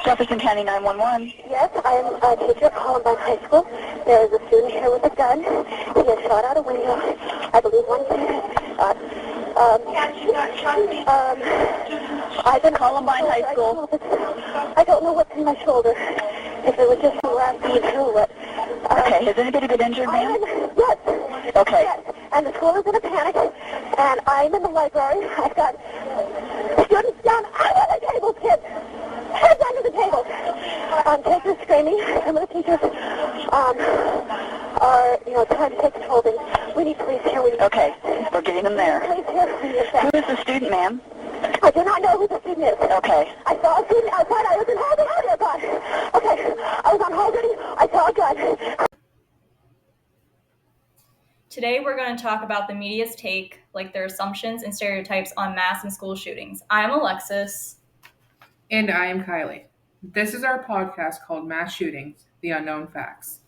Jefferson County 911. Yes, I am a teacher at Columbine High School. There is a student here with a gun. He has shot out a window. I believe one I've been Columbine High School. I don't know what's in my shoulder. If it was just the last being through it. Okay, has anybody been injured, ma'am? Yes. Okay. Yes. And the school is in a panic. And I'm in the library. I've got students down under the table, kids. Heads under the table. Kids are screaming. Some of the teachers are, trying to take control. We need police here. Okay, we're getting them there. Police here. Who is the student, ma'am? I do not know who the student is. Okay. I saw a student outside. I was in hall duty. Oh, God. Okay. I was on hall duty. I saw a gun. Today, we're going to talk about the media's take, like their assumptions and stereotypes on mass and school shootings. I'm Alexis. And I am Kylie. This is our podcast called Mass Shootings, The Unknown Facts.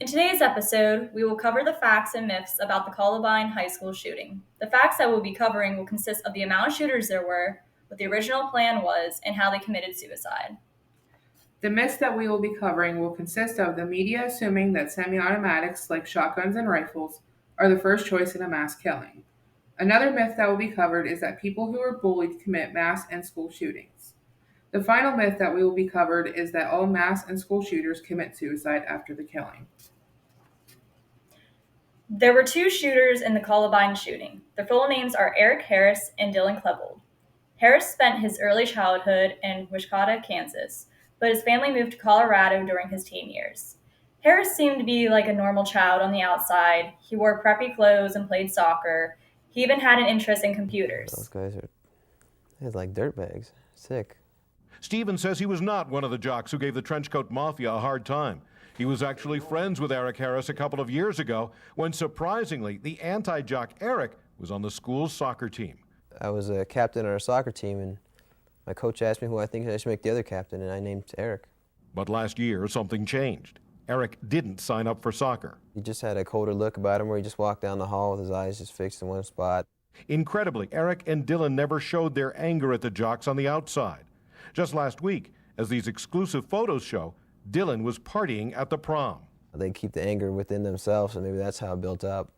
In today's episode, we will cover the facts and myths about the Columbine High School shooting. The facts that we'll be covering will consist of the amount of shooters there were, what the original plan was, and how they committed suicide. The myths that we will be covering will consist of the media assuming that semi-automatics like shotguns and rifles are the first choice in a mass killing. Another myth that will be covered is that people who are bullied commit mass and school shootings. The final myth that we will be covered is that all mass and school shooters commit suicide after the killing. There were two shooters in the Columbine shooting. Their full names are Eric Harris and Dylan Klebold. Harris spent his early childhood in Wichita, Kansas, but his family moved to Colorado during his teen years. Harris seemed to be like a normal child on the outside. He wore preppy clothes and played soccer. He even had an interest in computers. Those guys are like dirtbags. Sick. Stephen says he was not one of the jocks who gave the trenchcoat mafia a hard time. He was actually friends with Eric Harris a couple of years ago when, surprisingly, the anti-jock Eric was on the school's soccer team. I was a captain on our soccer team, and my coach asked me who I think I should make the other captain, and I named Eric. But last year, something changed. Eric didn't sign up for soccer. He just had a colder look about him where he just walked down the hall with his eyes just fixed in one spot. Incredibly, Eric and Dylan never showed their anger at the jocks on the outside. Just last week, as these exclusive photos show, Dylan was partying at the prom. They keep the anger within themselves, and maybe that's how it built up.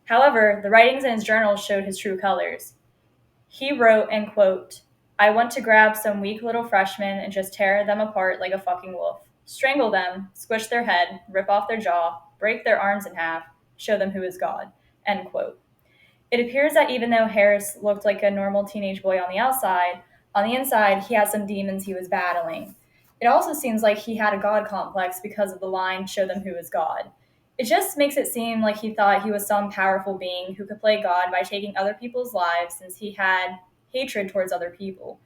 However, the writings in his journals showed his true colors. He wrote, and quote, "I want to grab some weak little freshmen and just tear them apart like a fucking wolf. Strangle them, squish their head, rip off their jaw, break their arms in half, show them who is God," end quote. It appears that even though Harris looked like a normal teenage boy on the outside, on the inside, he had some demons he was battling. It also seems like he had a God complex because of the line, "show them who is God." It just makes it seem like he thought he was some powerful being who could play God by taking other people's lives since he had hatred towards other people.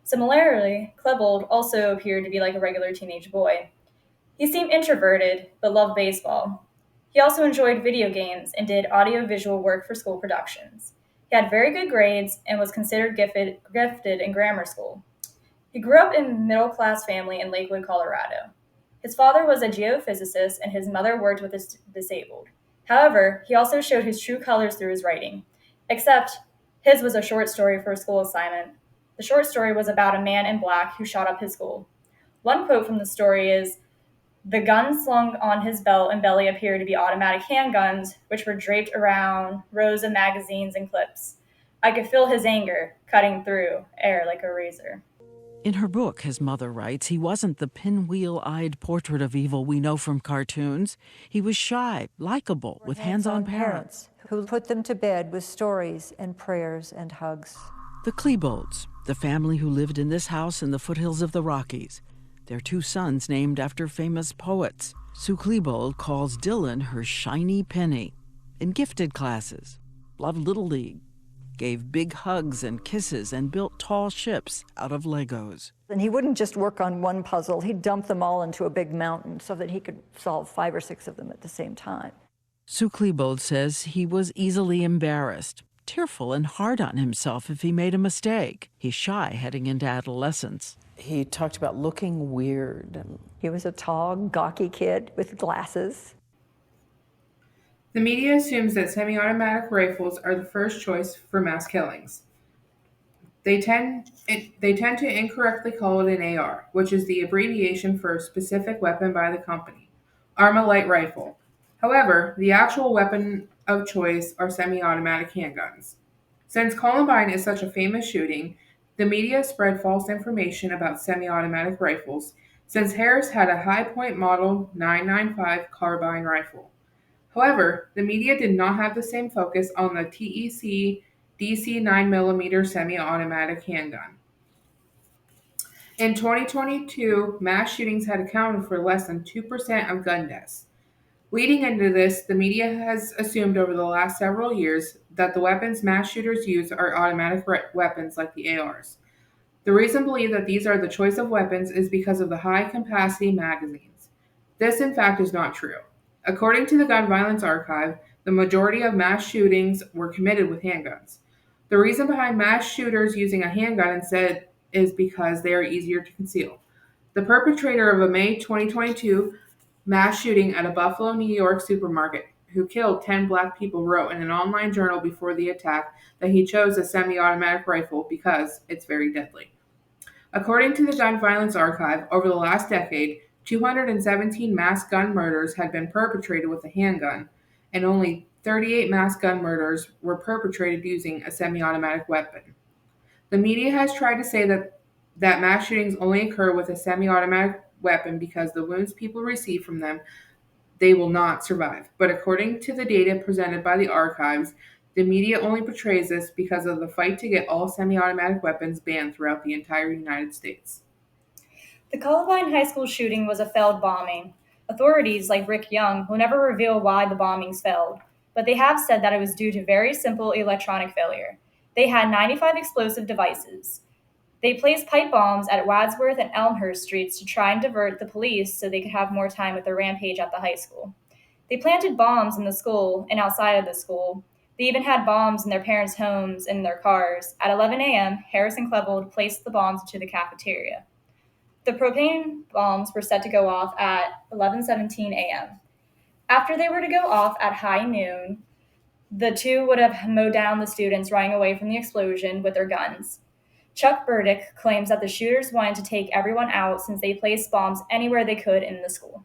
Similarly, Klebold also appeared to be like a regular teenage boy. He seemed introverted, but loved baseball. He also enjoyed video games and did audio-visual work for school productions. He had very good grades and was considered gifted in grammar school. He grew up in a middle-class family in Lakewood, Colorado. His father was a geophysicist and his mother worked with the disabled. However, he also showed his true colors through his writing, except his was a short story for a school assignment. The short story was about a man in black who shot up his school. One quote from the story is, "The guns slung on his belt and belly appeared to be automatic handguns, which were draped around rows of magazines and clips. I could feel his anger cutting through air like a razor." In her book, his mother writes, he wasn't the pinwheel-eyed portrait of evil we know from cartoons. He was shy, likable, with hands-on parents who put them to bed with stories and prayers and hugs. The Klebolds, the family who lived in this house in the foothills of the Rockies. Their two sons named after famous poets. Sue Klebold calls Dylan her shiny penny. In gifted classes, loved Little League, gave big hugs and kisses, and built tall ships out of Legos. And he wouldn't just work on one puzzle. He'd dump them all into a big mountain so that he could solve 5 or 6 of them at the same time. Sue Klebold says he was easily embarrassed, tearful and hard on himself if he made a mistake. He's shy heading into adolescence. He talked about looking weird. He was a tall, gawky kid with glasses. The media assumes that semi-automatic rifles are the first choice for mass killings. They tend to incorrectly call it an AR, which is the abbreviation for a specific weapon by the company, Armalite rifle. However, the actual weapon of choice are semi-automatic handguns. Since Columbine is such a famous shooting, the media spread false information about semi-automatic rifles, since Harris had a High Point Model 995 carbine rifle. However, the media did not have the same focus on the TEC DC 9mm semi-automatic handgun. In 2022, mass shootings had accounted for less than 2% of gun deaths. Leading into this, the media has assumed over the last several years that the weapons mass shooters use are automatic weapons like the ARs. The reason believed that these are the choice of weapons is because of the high-capacity magazines. This, in fact, is not true. According to the Gun Violence Archive, the majority of mass shootings were committed with handguns. The reason behind mass shooters using a handgun instead is because they are easier to conceal. The perpetrator of a May 2022 mass shooting at a Buffalo, New York supermarket who killed 10 black people wrote in an online journal before the attack that he chose a semi-automatic rifle because it's very deadly. According to the Gun Violence Archive, over the last decade, 217 mass gun murders had been perpetrated with a handgun, and only 38 mass gun murders were perpetrated using a semi-automatic weapon. The media has tried to say that mass shootings only occur with a semi-automatic weapon because the wounds people receive from them, they will not survive. But according to the data presented by the archives, the media only portrays this because of the fight to get all semi-automatic weapons banned throughout the entire United States. The Columbine High School shooting was a failed bombing. Authorities, like Rick Young, will never reveal why the bombings failed, but they have said that it was due to very simple electronic failure. They had 95 explosive devices. They placed pipe bombs at Wadsworth and Elmhurst streets to try and divert the police so they could have more time with their rampage at the high school. They planted bombs in the school and outside of the school. They even had bombs in their parents' homes and in their cars. At 11 a.m., Harris and Klebold placed the bombs into the cafeteria. The propane bombs were set to go off at 11:17 a.m. After they were to go off at high noon, the two would have mowed down the students running away from the explosion with their guns. Chuck Burdick claims that the shooters wanted to take everyone out since they placed bombs anywhere they could in the school.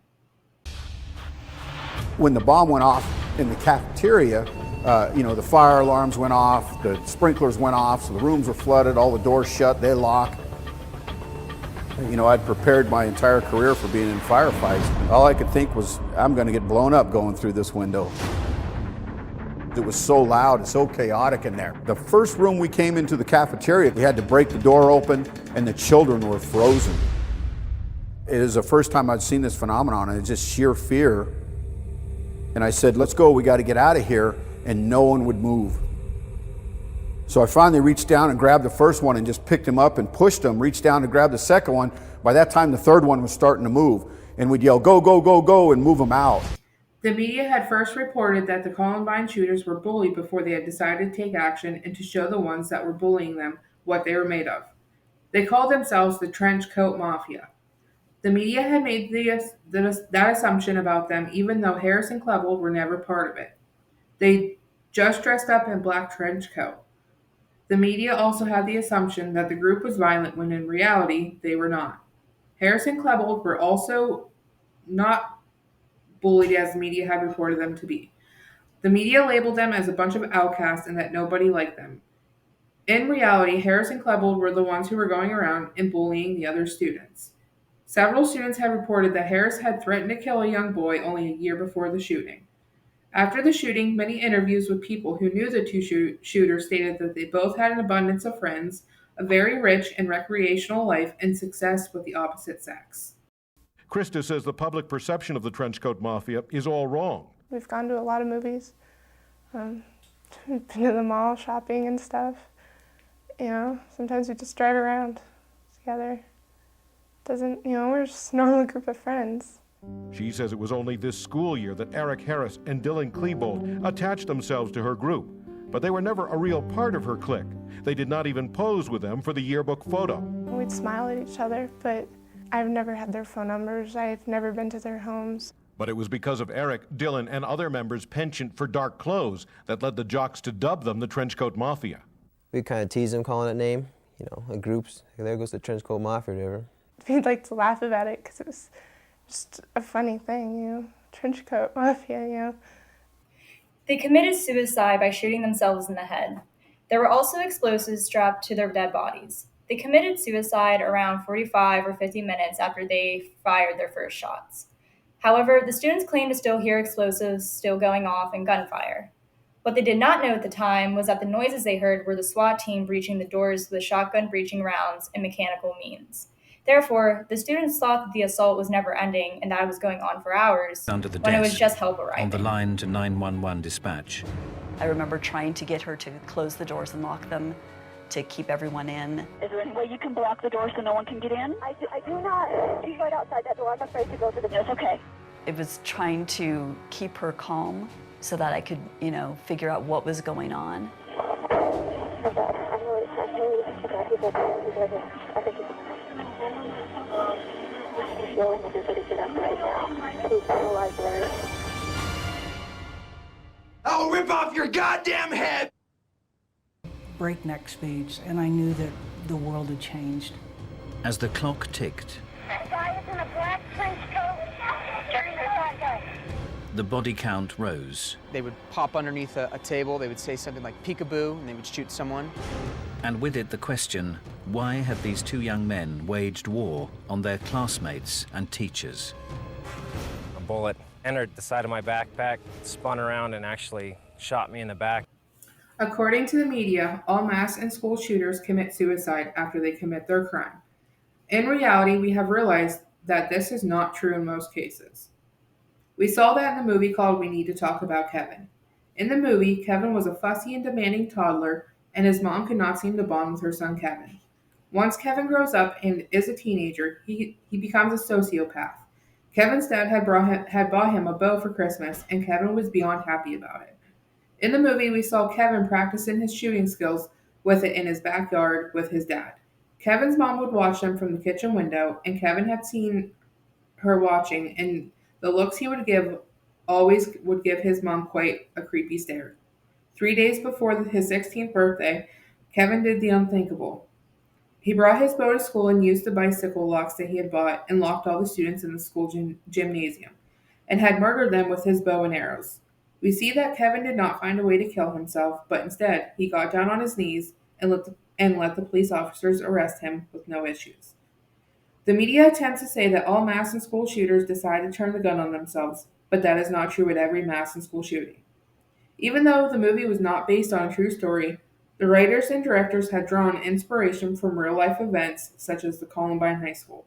When the bomb went off in the cafeteria, the fire alarms went off, the sprinklers went off, so the rooms were flooded, all the doors shut, they locked. I'd prepared my entire career for being in firefights. All I could think was, I'm going to get blown up going through this window. It was so loud and so chaotic in there. The first room we came into the cafeteria, we had to break the door open and the children were frozen. It is the first time I'd seen this phenomenon, and it's just sheer fear. And I said, let's go, we got to get out of here, and no one would move. So I finally reached down and grabbed the first one and just picked him up and pushed him, reached down to grab the second one. By that time, the third one was starting to move, and we'd yell, go, go, go, go, and move them out. The media had first reported that the Columbine shooters were bullied before they had decided to take action and to show the ones that were bullying them what they were made of. They called themselves the Trench Coat Mafia. The media had made that assumption about them, even though Harris and Klebold were never part of it. They just dressed up in black trench coat. The media also had the assumption that the group was violent when in reality they were not. Harris and Klebold were also not bullied as the media had reported them to be. The media labeled them as a bunch of outcasts and that nobody liked them. In reality, Harris and Klebold were the ones who were going around and bullying the other students. Several students had reported that Harris had threatened to kill a young boy only a year before the shooting. After the shooting, many interviews with people who knew the two shooters stated that they both had an abundance of friends, a very rich and recreational life, and success with the opposite sex. Krista says the public perception of the Trenchcoat Mafia is all wrong. We've gone to a lot of movies, been to the mall shopping and stuff. Sometimes we just drive around together. We're just a normal group of friends. She says it was only this school year that Eric Harris and Dylan Klebold attached themselves to her group, but they were never a real part of her clique. They did not even pose with them for the yearbook photo. We'd smile at each other, but I've never had their phone numbers. I've never been to their homes. But it was because of Eric, Dylan, and other members' penchant for dark clothes that led the jocks to dub them the Trenchcoat Mafia. We kind of teased him calling it name. groups. There goes the trench coat mafia or whatever. We'd like to laugh about it because it was just a funny thing, trench coat mafia, They committed suicide by shooting themselves in the head. There were also explosives strapped to their dead bodies. They committed suicide around 45 or 50 minutes after they fired their first shots. However, the students claimed to still hear explosives still going off and gunfire. What they did not know at the time was that the noises they heard were the SWAT team breaching the doors with shotgun breaching rounds and mechanical means. Therefore, the students thought that the assault was never ending and that it was going on for hours Under the when it was desk, just help arriving. on the line to 911 dispatch. I remember trying to get her to close the doors and lock them to keep everyone in. Is there any way you can block the door so no one can get in? I do not. She's right outside that door. I'm afraid to go to the door. It's okay. It was trying to keep her calm so that I could, figure out what was going on. I'll rip off your goddamn head! Breakneck speeds, and I knew that the world had changed. As the clock ticked, That guy is in a black trench coat. the body count rose. They would pop underneath a table, they would say something like peekaboo, and they would shoot someone. And with it the question, why had these two young men waged war on their classmates and teachers? A bullet entered the side of my backpack, spun around, and actually shot me in the back. According to the media, all mass and school shooters commit suicide after they commit their crime. In reality, we have realized that this is not true in most cases. We saw that in the movie called We Need to Talk About Kevin. In the movie, Kevin was a fussy and demanding toddler, and his mom could not seem to bond with her son Kevin. Once Kevin grows up and is a teenager, he becomes a sociopath. Kevin's dad had bought him a bow for Christmas, and Kevin was beyond happy about it. In the movie, we saw Kevin practicing his shooting skills with it in his backyard with his dad. Kevin's mom would watch them from the kitchen window, and Kevin had seen her watching, and the looks he would give always would give his mom quite a creepy stare. 3 days before his 16th birthday, Kevin did the unthinkable. He brought his bow to school and used the bicycle locks that he had bought and locked all the students in the school gymnasium, and had murdered them with his bow and arrows. We see that Kevin did not find a way to kill himself, but instead he got down on his knees and let the police officers arrest him with no issues. The media tends to say that all mass and school shooters decide to turn the gun on themselves, but that is not true at every mass and school shooting. Even though the movie was not based on a true story, the writers and directors had drawn inspiration from real-life events such as the Columbine High School.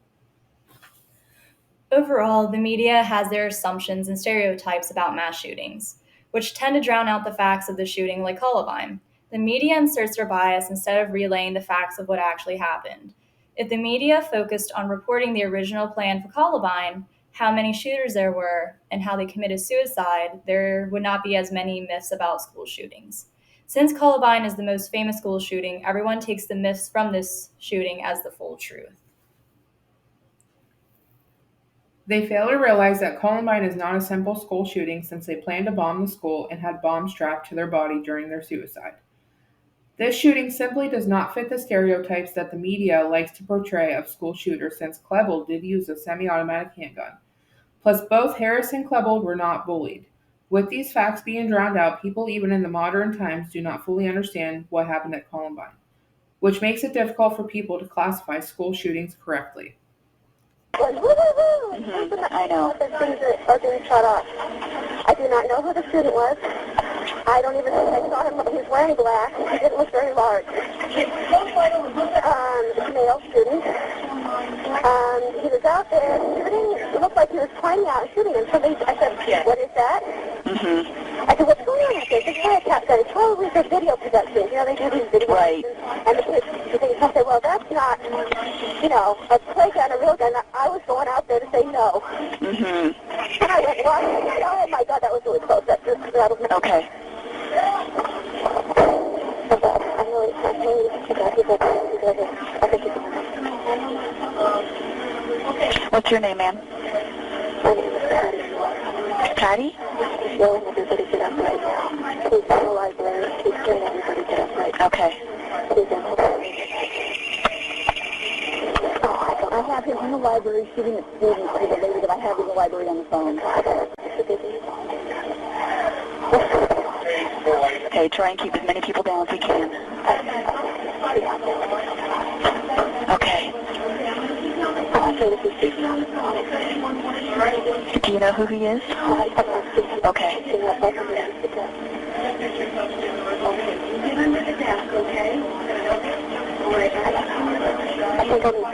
Overall, the media has their assumptions and stereotypes about mass shootings, which tend to drown out the facts of the shooting like Columbine. The media inserts their bias instead of relaying the facts of what actually happened. If the media focused on reporting the original plan for Columbine, how many shooters there were, and how they committed suicide, there would not be as many myths about school shootings. Since Columbine is the most famous school shooting, everyone takes the myths from this shooting as the full truth. They fail to realize that Columbine is not a simple school shooting since they planned to bomb the school and had bombs strapped to their body during their suicide. This shooting simply does not fit the stereotypes that the media likes to portray of school shooters since Klebold did use a semi-automatic handgun. Plus, both Harris and Klebold were not bullied. With these facts being drowned out, people even in the modern times do not fully understand what happened at Columbine, which makes it difficult for people to classify school shootings correctly. I know. Things are being shut off. I do not know who the student was. I don't even think I saw him. He was wearing black. He didn't look very large. Male student. He was out there shooting. It looked like he was climbing out and shooting. And somebody, I said, what is that? I said, what's going on out there? This is a cap gun. It's probably for video production. You know, they do these videos. Right. And the kids, I said, well, that's not, a play gun, a real gun. I was going out there to say no. And I went, oh my God, that was really close. That was okay. What's your name, ma'am? My name is Patty. Patty? Yelling everybody get up right now. Please go to the library. Keep hearing everybody get up right now. Okay. Please, library shooting at students to the lady that I have in the library on the phone. Okay, try and keep as many people down as we can. Okay. Do you know who he is? Okay. Get under the desk, okay? I think I'll need